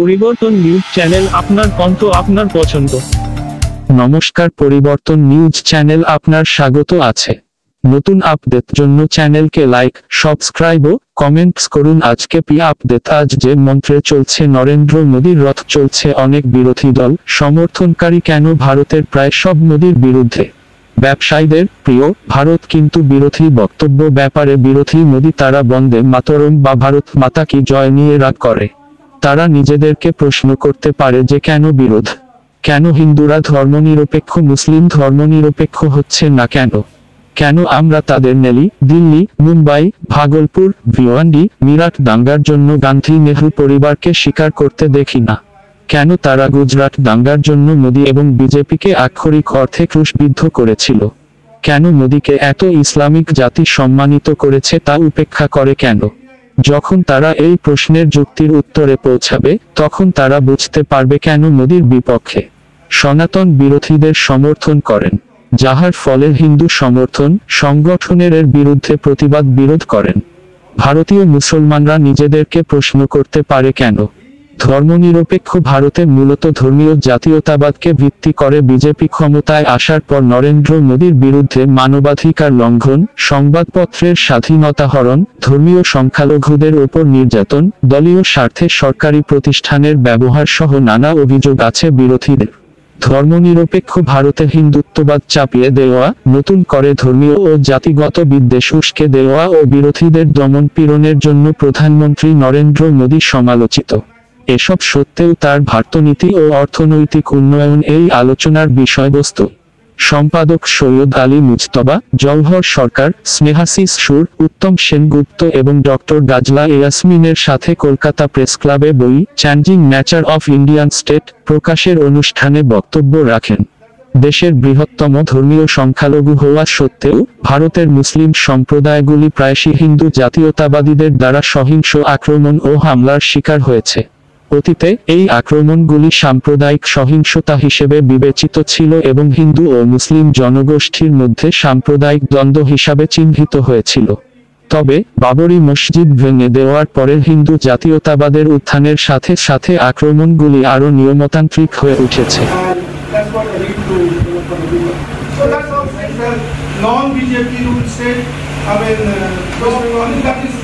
পরিবর্তন news channel, আপনার কণ্ঠ, আপনার পছন্দ। নমস্কার, পরিবর্তন নিউজ চ্যানেল আপনার স্বাগত আছে। নতুন আপডেট জন্য চ্যানেলকে লাইক, সাবস্ক্রাইব ও কমেন্টস করুন। আজকে আপডেট। আজ যে মন্ত্রে চলছে নরেন্দ্র মোদীর রথ, চলছে অনেক বিরোধী দল সমর্থনকারী। কেন ভারতের প্রায় সব মোদীর বিরুদ্ধে? ব্যবসায়ীদের প্রিয় ভারত কিন্তু বিরোধী বক্তব্য ব্যাপারে বিরোধী মোদী। তারা বন্দে মাতরম বা ভারত মাতা কি জয় নিয়ে রাগ করে। তারা নিজেদেরকে প্রশ্ন করতে পারে যে কেন বিরোধ, কেন হিন্দুরা ধর্মনিরপেক্ষ, মুসলিম ধর্মনিরপেক্ষ হচ্ছে না কেন? কেন আমরা তাদের নেলি, দিল্লি, মুম্বাই, ভাগলপুর, ভিওয়ান্ডি, মিরাট দাঙ্গার জন্য গান্ধী নেহরু পরিবারকে স্বীকার করতে দেখি না? কেন তারা গুজরাট দাঙ্গার জন্য মোদী এবং বিজেপিকে আক্ষরিক অর্থে ক্রুশবিদ্ধ করেছিল? কেন মোদীকে এত ইসলামিক জাতি সম্মানিত করেছে তা উপেক্ষা করে কেন? যখন তারা এই প্রশ্নের যুক্তির উত্তরে পৌঁছাবে, তখন তারা বুঝতে পারবে কেন মোদীর বিপক্ষে সনাতন বিরোধীদের সমর্থন করেন, যাহার ফলে হিন্দু সমর্থন সংগঠনের এর বিরুদ্ধে প্রতিবাদ বিরোধ করেন। ভারতীয় মুসলমানরা নিজেদেরকে প্রশ্ন করতে পারে কেন ধর্মনিরপেক্ষ ভারতে মূলত ধর্মীয় জাতীয়তাবাদকে ভিত্তি করে বিজেপি ক্ষমতায় আসার পর নরেন্দ্র মোদীর বিরুদ্ধে মানবাধিকার লঙ্ঘন, সংবাদপত্রের স্বাধীনতা হরণ, ধর্মীয় সংখ্যালঘুদের ওপর নির্যাতন, দলীয় স্বার্থে সরকারি প্রতিষ্ঠানের ব্যবহার সহ নানা অভিযোগ আছে বিরোধীদের। ধর্মনিরপেক্ষ ভারতে হিন্দুত্ববাদ চাপিয়ে দেওয়া, নতুন করে ধর্মীয় ও জাতিগত বিদ্বেষ উস্কে দেওয়া ও বিরোধীদের দমন পীড়নের জন্য প্রধানমন্ত্রী নরেন্দ্র মোদী সমালোচিত। এসব সত্ত্বেও তার ভারতনীতি ও অর্থনৈতিক উন্নয়ন এই আলোচনার বিষয়বস্তু। সম্পাদক সৈয়দ আলী মুজতবা, জওহর সরকার, স্নেহাশিস সুর, উত্তম সেনগুপ্ত এবং ডক্টর গাজলা ইয়াসমিনের সাথে কলকাতা প্রেস ক্লাবে বই changing nature of Indian state প্রকাশের অনুষ্ঠানে বক্তব্য রাখেন। দেশের বৃহত্তম ধর্মীয় সংখ্যালঘু হওয়া সত্ত্বেও ভারতের মুসলিম সম্প্রদায়গুলি প্রায়শই হিন্দু জাতীয়তাবাদীদের দ্বারা সহিংস আক্রমণ ও হামলার শিকার হয়েছে। অতীতে এই আক্রমণগুলি সাম্প্রদায়িক সহিংসতা হিসেবে বিবেচিত ছিল এবং হিন্দু ও মুসলিম জনগোষ্ঠীর মধ্যে সাম্প্রদায়িক দ্বন্দ্ব হিসাবে চিহ্নিত হয়েছিল। তবে বাবরি মসজিদ ভেঙে দেওয়ার পরের হিন্দু জাতীয়তাবাদের উত্থানের সাথে সাথে আক্রমণগুলি আরও নিয়মতান্ত্রিক হয়ে উঠেছে। Non-BJP rule state, that is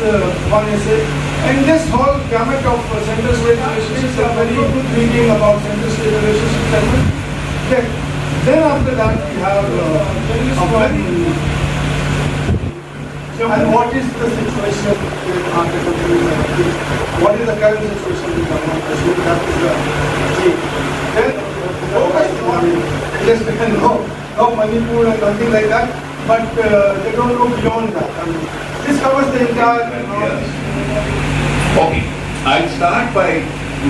one essay. And this whole gamut of center-state relationships are very good thinking about center-state relationships. Then after that we have and what is the situation with Article 3? What is the current situation with Jammu and Kashmir? That is the key. Then focus on just no Manipur and nothing like that, but they don't go beyond that. I mean, this covers the entire. Okay, I'll start by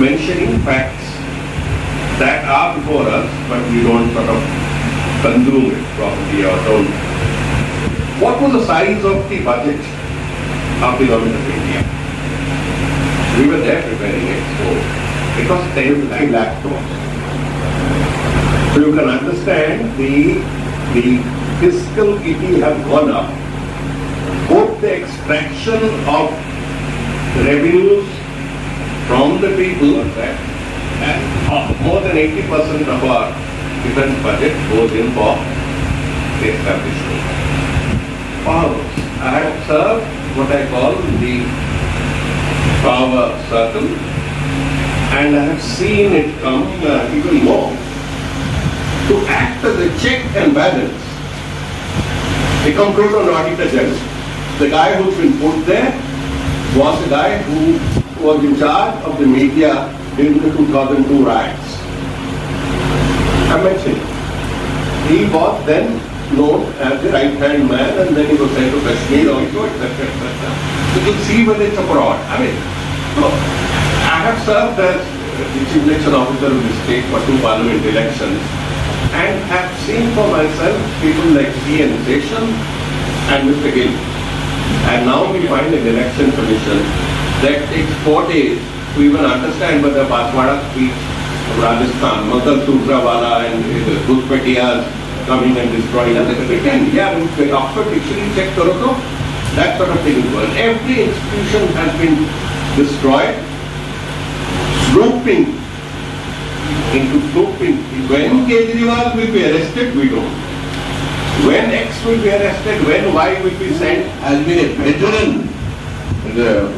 mentioning facts that are before us, but we don't sort of consume it properly or don't. What was the size of the budget of the government of India? We were there preparing it, so it was 10 lakh crores. So you can understand the fiscal kitty have gone up. Both the extraction of revenues from the people and more than 80% of our defense budget goes in for the establishment. Powers. I have served what I call the power circle, and I have seen it come even more to act as a check and balance. The Comptroller and Auditor General, the guy who's been put there, was the guy who was in charge of the media during the 2002 riots. I mentioned he was then known as the right-hand man, and then he was sent to Kashmir also, etc., etc. So you see whether it's abroad. I mean, so I have served as the chief election officer of the state for 2 parliament elections, and have seen for myself people like C.N. Session and Mr. Gill. And now we find an election commission that takes 4 days to even understand whether Baswada speech of Rajasthan, Madal Surjawala and Guspetiyas coming and destroying and they pretend, yeah, the Oxford Dictionary check karo to, that sort of thing is going. Every institution has been destroyed. grouping, into grouping. When Kejriwal will be arrested, we don't. When X will be arrested, when Y will be sent. Has been a veteran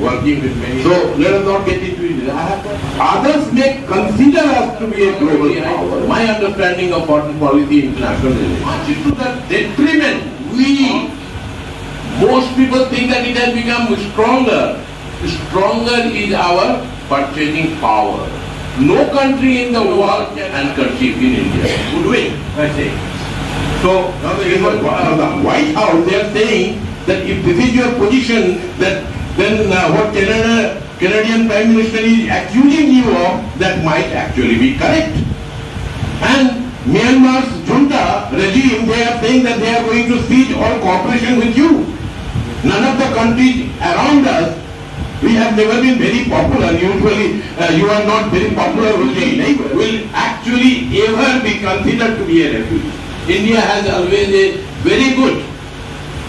working with many. So let us not get into it. Others may consider us to be a global power. My understanding of foreign policy, international relations, much to the detriment. Most people think that it has become stronger. Stronger is our purchasing power. No country in the world can conceive in India. Would we? I say. So now the White House, they are saying that if this is your position, that then what Canadian Prime Minister is accusing you of, that might actually be correct. And Myanmar's junta regime, they are saying that they are going to cease all cooperation with you. None of the countries around us, we have never been very popular. Usually, you are not very popular with the neighbor. Will actually ever be considered to be a refugee. India has always a very good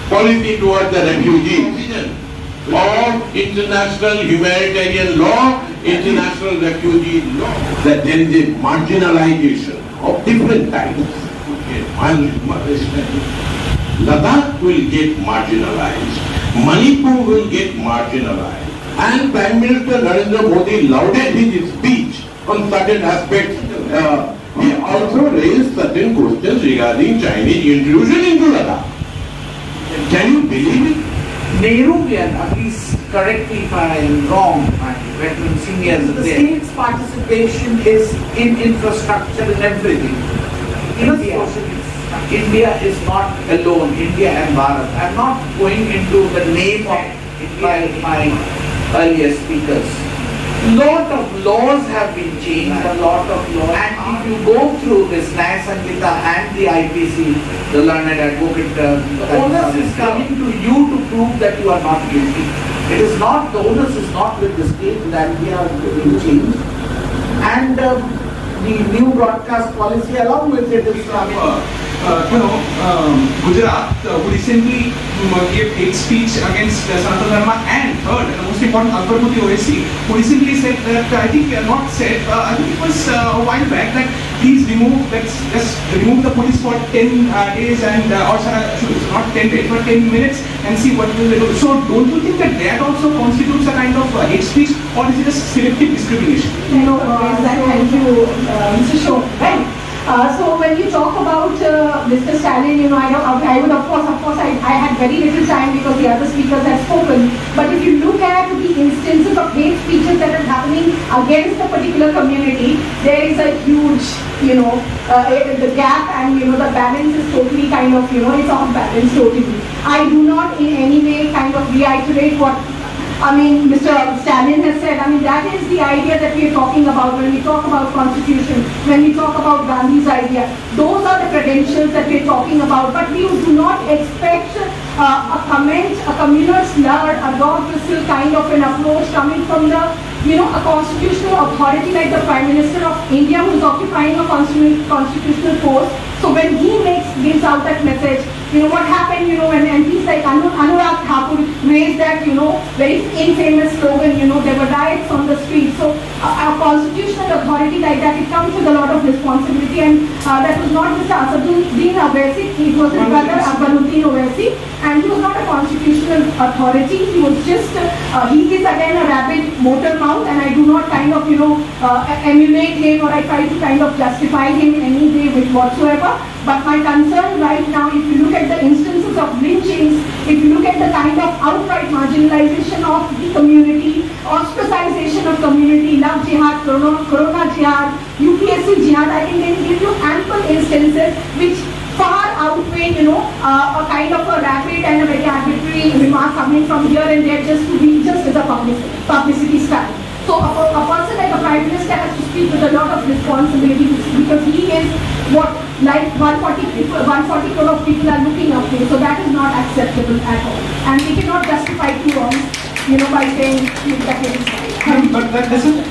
policy towards the refugees. Of international humanitarian law, international refugee law, that there is a marginalization of different types. Ladakh will get marginalized, Manipur will get marginalized, and Prime Minister Narendra Modi lauded his speech on certain aspects. He also raised certain questions regarding Chinese intrusion into Ladakh. Can you believe it? Nehruvian, at least correct me if I am wrong, my veteran seniors The there. state's participation is in infrastructure and everything. India is not alone, India and Bharat. I am not going into the name of my earlier speakers. Lot of laws have been changed, a lot of laws. And if you go through this Nyaya Sanhita and the IPC, the learned advocate, the onus is coming to you to prove that you are not guilty. It is not, the onus is not with the state that we are going to change. And the new broadcast policy along with it is Gujarat who recently gave hate speech against Sanatana Dharma, and third, and the most important, Akbarpuri OSC, who recently said that, I think it was a while back, that please let's just remove the police for 10 days and, or not 10 days, but 10 minutes and see what will they do. So don't you think that also constitutes a kind of hate speech, or is it a selective discrimination? Thank you, Mr. Shok. Right. So when you talk about Mr. Stalin, I would of course, I had very little time because the other speakers had spoken. But if you look at the instances of hate speeches that are happening against a particular community, there is a huge, the gap, and the balance is totally kind of, it's off balance totally. I do not in any way kind of reiterate what Mr. Stalin has said. That is the idea that we are talking about when we talk about constitution, when we talk about Gandhi's idea. Those are the credentials that we are talking about, but we do not expect a comment, a communal slur, a dog whistle kind of an approach coming from the, a constitutional authority like the Prime Minister of India, who is occupying a constitutional post. So when he gives out that message, what happened, when MPs like Anurag Thakur raised that, very infamous slogan, there were riots on the street. So a constitutional authority like that, it comes with a lot of responsibility, and that was not Mr. Asaduddin Owaisi, it was his brother Akbaruddin Owaisi, and he was not a constitutional authority. He was just, he is again a rabid motor mouth, and I do not kind of, emulate him, or I try to kind of justify him in any way with whatsoever. But my concern right now, if you look at the instances of lynchings, if you look at the kind of outright marginalization of the community, ostracization of community, love jihad, corona jihad, UPSC jihad, I can give you ample instances which far outweigh, a kind of a rapid and a very arbitrary remark coming from here and there just as a publicity style. So a person like a Prime Minister has to speak with a lot of responsibility, because he is what, like 140 crore of people are looking up to him. So that is not acceptable at all. And we cannot justify two wrongs, by saying that it is. But that doesn't